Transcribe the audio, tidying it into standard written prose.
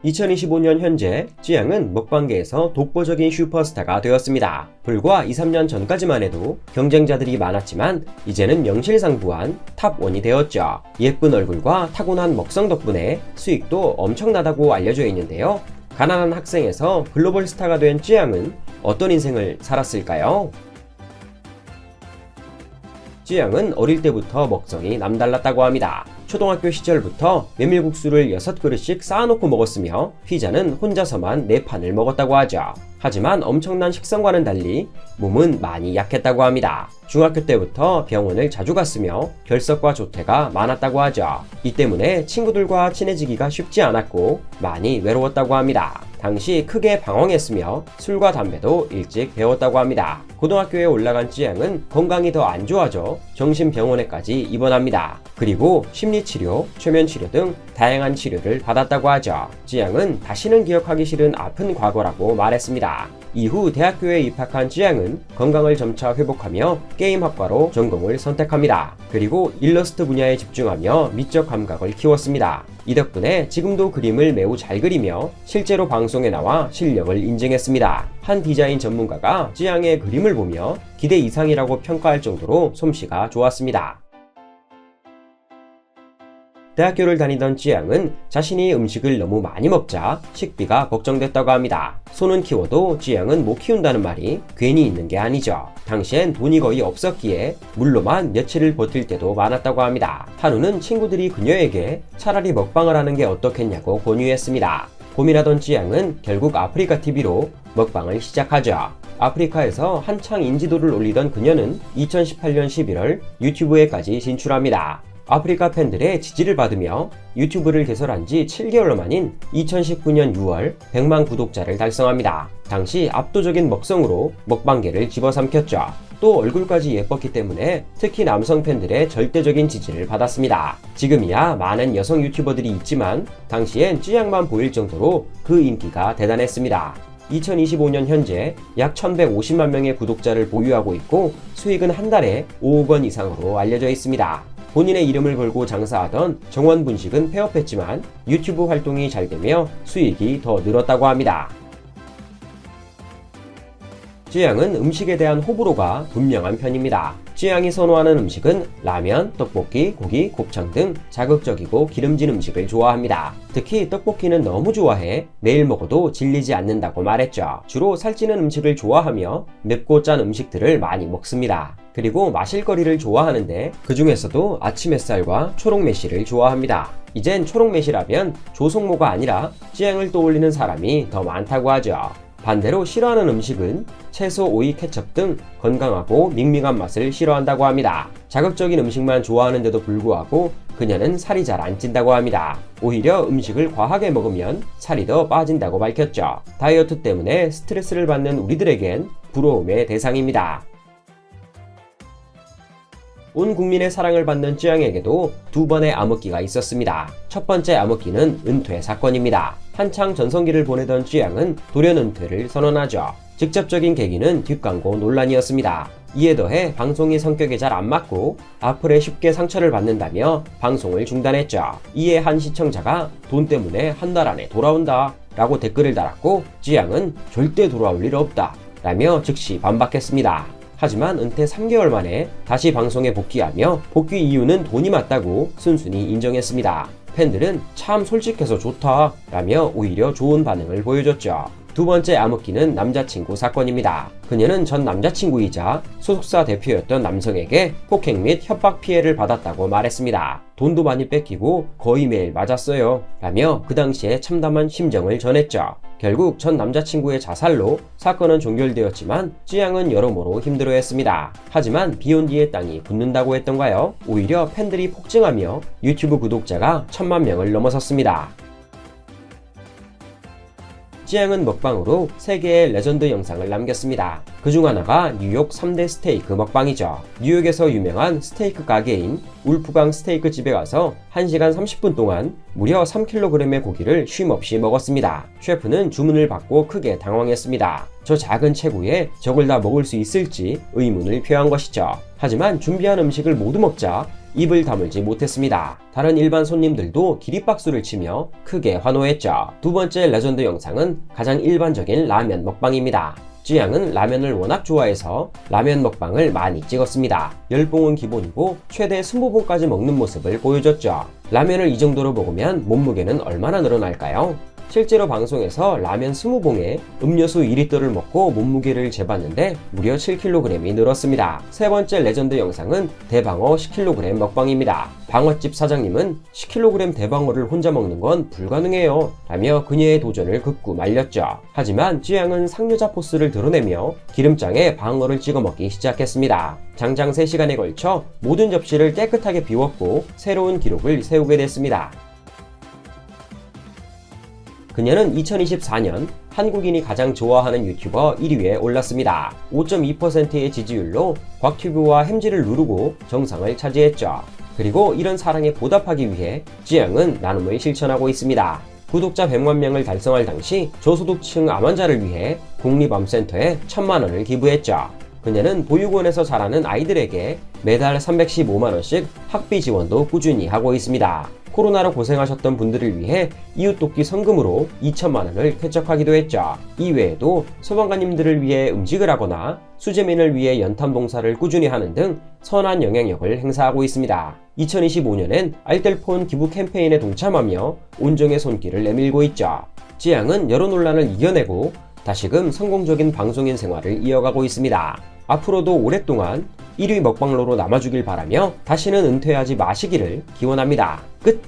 2025년 현재 쯔양은 먹방계에서 독보적인 슈퍼스타가 되었습니다. 불과 2-3년 전까지만 해도 경쟁자들이 많았지만 이제는 명실상부한 탑1이 되었죠. 예쁜 얼굴과 타고난 먹성 덕분에 수익도 엄청나다고 알려져 있는데요. 가난한 학생에서 글로벌 스타가 된 쯔양은 어떤 인생을 살았을까요? 쯔양은 어릴 때부터 먹성이 남달랐다고 합니다. 초등학교 시절부터 메밀국수를 6그릇씩 쌓아놓고 먹었으며 피자는 혼자서만 4판을 먹었다고 하죠. 하지만 엄청난 식성과는 달리 몸은 많이 약했다고 합니다. 중학교 때부터 병원을 자주 갔으며 결석과 조퇴가 많았다고 하죠. 이 때문에 친구들과 친해지기가 쉽지 않았고 많이 외로웠다고 합니다. 당시 크게 방황했으며 술과 담배도 일찍 배웠다고 합니다. 고등학교에 올라간 쯔양은 건강이 더 안 좋아져 정신병원에까지 입원합니다. 그리고 심리치료, 최면치료 등 다양한 치료를 받았다고 하죠. 쯔양은 다시는 기억하기 싫은 아픈 과거라고 말했습니다. 이후 대학교에 입학한 쯔양은 건강을 점차 회복하며 게임학과로 전공을 선택합니다. 그리고 일러스트 분야에 집중하며 미적 감각을 키웠습니다. 이 덕분에 지금도 그림을 매우 잘 그리며 실제로 방송에 나와 실력을 인증했습니다. 한 디자인 전문가가 쯔양의 그림을 보며 기대 이상이라고 평가할 정도로 솜씨가 좋았습니다. 대학교를 다니던 쯔양은 자신이 음식을 너무 많이 먹자 식비가 걱정됐다고 합니다. 소는 키워도 쯔양은 못 키운다는 말이 괜히 있는 게 아니죠. 당시엔 돈이 거의 없었기에 물로만 며칠을 버틸 때도 많았다고 합니다. 하루는 친구들이 그녀에게 차라리 먹방을 하는 게 어떻겠냐고 권유했습니다. 고민하던 쯔양은 결국 아프리카 TV로 먹방을 시작하죠. 아프리카에서 한창 인지도를 올리던 그녀는 2018년 11월 유튜브에까지 진출합니다. 아프리카 팬들의 지지를 받으며 유튜브를 개설한 지 7개월 만인 2019년 6월 100만 구독자를 달성합니다. 당시 압도적인 먹성으로 먹방계를 집어삼켰죠. 또 얼굴까지 예뻤기 때문에 특히 남성 팬들의 절대적인 지지를 받았습니다. 지금이야 많은 여성 유튜버들이 있지만 당시엔 쯔양만 보일 정도로 그 인기가 대단했습니다. 2025년 현재 약 1150만 명의 구독자를 보유하고 있고 수익은 한 달에 5억 원 이상으로 알려져 있습니다. 본인의 이름을 걸고 장사하던 정원분식은 폐업했지만 유튜브 활동이 잘 되며 수익이 더 늘었다고 합니다. 쯔양은 음식에 대한 호불호가 분명한 편입니다. 쯔양이 선호하는 음식은 라면, 떡볶이, 고기, 곱창 등 자극적이고 기름진 음식을 좋아합니다. 특히 떡볶이는 너무 좋아해 매일 먹어도 질리지 않는다고 말했죠. 주로 살찌는 음식을 좋아하며 맵고 짠 음식들을 많이 먹습니다. 그리고 마실거리를 좋아하는데 그 중에서도 아침 햇살과 초록 매실을 좋아합니다. 이젠 초록 매실하면 조성모가 아니라 쯔양을 떠올리는 사람이 더 많다고 하죠. 반대로 싫어하는 음식은 채소, 오이, 케첩 등 건강하고 밍밍한 맛을 싫어한다고 합니다. 자극적인 음식만 좋아하는데도 불구하고 그녀는 살이 잘 안 찐다고 합니다. 오히려 음식을 과하게 먹으면 살이 더 빠진다고 밝혔죠. 다이어트 때문에 스트레스를 받는 우리들에겐 부러움의 대상입니다. 온 국민의 사랑을 받는 쯔양에게도 2번의 암흑기가 있었습니다. 첫 번째 암흑기는 은퇴 사건입니다. 한창 전성기를 보내던 쯔양은 돌연 은퇴를 선언하죠. 직접적인 계기는 뒷광고 논란이었습니다. 이에 더해 방송이 성격에 잘 안 맞고 악플에 쉽게 상처를 받는다며 방송을 중단했죠. 이에 한 시청자가 돈 때문에 한 달 안에 돌아온다 라고 댓글을 달았고 쯔양은 절대 돌아올 일 없다 라며 즉시 반박했습니다. 하지만 은퇴 3개월 만에 다시 방송에 복귀하며 복귀 이유는 돈이 맞다고 순순히 인정했습니다. 팬들은 참 솔직해서 좋다 라며 오히려 좋은 반응을 보여줬죠. 두 번째 암흑기는 남자친구 사건입니다. 그녀는 전 남자친구이자 소속사 대표였던 남성에게 폭행 및 협박 피해를 받았다고 말했습니다. 돈도 많이 뺏기고 거의 매일 맞았어요 라며 그 당시에 참담한 심정을 전했죠. 결국 전 남자친구의 자살로 사건은 종결되었지만 쯔양은 여러모로 힘들어했습니다. 하지만 비온 뒤에 땅이 굳는다고 했던가요? 오히려 팬들이 폭증하며 유튜브 구독자가 1000만 명을 넘어섰습니다. 쯔양은 먹방으로 3개의 레전드 영상을 남겼습니다. 그중 하나가 뉴욕 3대 스테이크 먹방이죠. 뉴욕에서 유명한 스테이크 가게인 울프강 스테이크 집에 가서 1시간 30분 동안 무려 3kg의 고기를 쉼없이 먹었습니다. 셰프는 주문을 받고 크게 당황했습니다. 저 작은 체구에 저걸 다 먹을 수 있을지 의문을 표한 것이죠. 하지만 준비한 음식을 모두 먹자 입을 다물지 못했습니다. 다른 일반 손님들도 기립박수를 치며 크게 환호했죠. 두 번째 레전드 영상은 가장 일반적인 라면 먹방입니다. 쯔양은 라면을 워낙 좋아해서 라면 먹방을 많이 찍었습니다. 10봉은 기본이고 최대 20봉까지 먹는 모습을 보여줬죠. 라면을 이 정도로 먹으면 몸무게는 얼마나 늘어날까요? 실제로 방송에서 라면 20봉에 음료수 2리터를 먹고 몸무게를 재봤는데 무려 7kg이 늘었습니다. 세 번째 레전드 영상은 대방어 10kg 먹방입니다. 방어집 사장님은 10kg 대방어를 혼자 먹는 건 불가능해요 라며 그녀의 도전을 극구 말렸죠. 하지만 쯔양은 상여자 포스를 드러내며 기름장에 방어를 찍어 먹기 시작했습니다. 장장 3시간에 걸쳐 모든 접시를 깨끗하게 비웠고 새로운 기록을 세우게 됐습니다. 그녀는 2024년 한국인이 가장 좋아하는 유튜버 1위에 올랐습니다. 5.2%의 지지율로 곽튜브와 햄지를 누르고 정상을 차지했죠. 그리고 이런 사랑에 보답하기 위해 쯔양은 나눔을 실천하고 있습니다. 구독자 100만 명을 달성할 당시 저소득층 암 환자를 위해 국립암센터에 1000만 원을 기부했죠. 그녀는 보육원에서 자라는 아이들에게 매달 315만원씩 학비 지원도 꾸준히 하고 있습니다. 코로나로 고생하셨던 분들을 위해 이웃돕기 성금으로 2천만원을 쾌척하기도 했죠. 이외에도 소방관님들을 위해 음식을 하거나 수재민을 위해 연탄 봉사를 꾸준히 하는 등 선한 영향력을 행사하고 있습니다. 2025년엔 알뜰폰 기부 캠페인에 동참하며 온정의 손길을 내밀고 있죠. 쯔양은 여러 논란을 이겨내고 다시금 성공적인 방송인 생활을 이어가고 있습니다. 앞으로도 오랫동안 1위 먹방러로 남아주길 바라며 다시는 은퇴하지 마시기를 기원합니다. 끝!